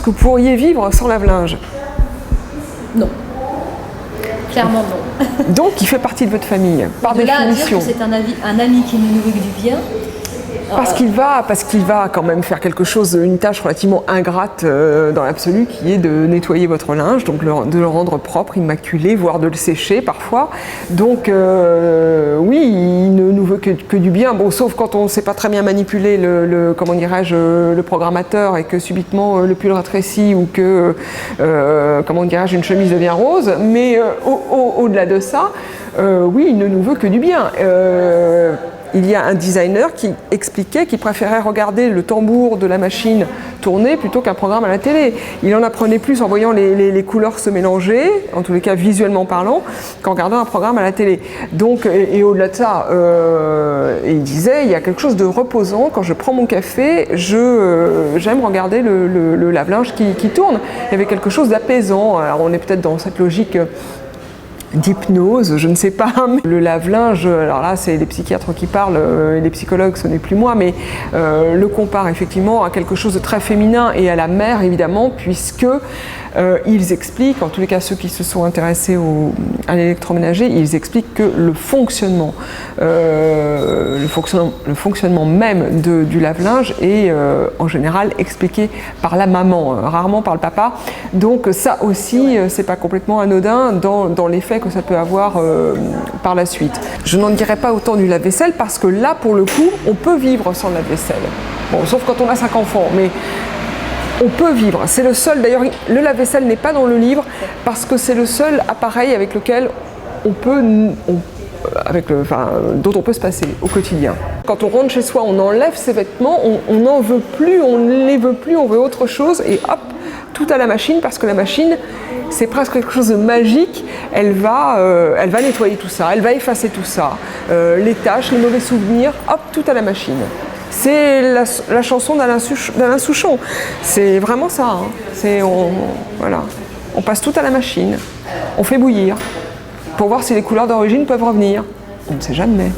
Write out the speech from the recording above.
est-ce que vous pourriez vivre sans lave-linge? Non. Clairement non. Donc il fait partie de votre famille, par définition. Dire que c'est un ami qui ne nous veut que du bien. Parce qu'il va quand même faire quelque chose, une tâche relativement ingrate dans l'absolu, qui est de nettoyer votre linge, donc de le rendre propre, immaculé, voire de le sécher parfois. Donc oui, il ne nous veut que du bien. Bon, sauf quand on ne sait pas très bien manipuler comment dirais-je, le programmateur et que subitement le pull rétrécit ou que comment dirais-je, une chemise devient rose. Mais au-delà de ça, oui, il ne nous veut que du bien. Il y a un designer qui expliquait qu'il préférait regarder le tambour de la machine tourner plutôt qu'un programme à la télé. Il en apprenait plus en voyant les couleurs se mélanger, en tous les cas visuellement parlant, qu'en regardant un programme à la télé. Donc, et au-delà de ça, il disait, il y a quelque chose de reposant. Quand je prends mon café, j'aime regarder le lave-linge qui tourne. Il y avait quelque chose d'apaisant. Alors on est peut-être dans cette logique d'hypnose, je ne sais pas. Le lave-linge, alors là c'est les psychiatres qui parlent, et les psychologues, ce n'est plus moi, mais le compare effectivement à quelque chose de très féminin et à la mère évidemment, puisque ils expliquent, en tous les cas ceux qui se sont intéressés à l'électroménager, ils expliquent que le fonctionnement même du lave-linge est en général expliqué par la maman, rarement par le papa. Donc ça aussi, c'est pas complètement anodin dans l'effet que ça peut avoir par la suite. Je n'en dirai pas autant du lave-vaisselle parce que là, pour le coup, on peut vivre sans lave-vaisselle. Bon, sauf quand on a 5 enfants, mais on peut vivre. C'est le seul, d'ailleurs, le lave-vaisselle n'est pas dans le livre parce que c'est le seul appareil avec lequel dont on peut se passer au quotidien. Quand on rentre chez soi, on enlève ses vêtements, on n'en veut plus, on ne les veut plus, on veut autre chose et hop, tout à la machine parce que la machine, c'est presque quelque chose de magique. Elle va nettoyer tout ça, elle va effacer tout ça, les tâches, les mauvais souvenirs, hop, tout à la machine. C'est la chanson d'Alain Souchon. C'est vraiment ça. Hein. Voilà. On passe tout à la machine. On fait bouillir pour voir si les couleurs d'origine peuvent revenir. On ne sait jamais.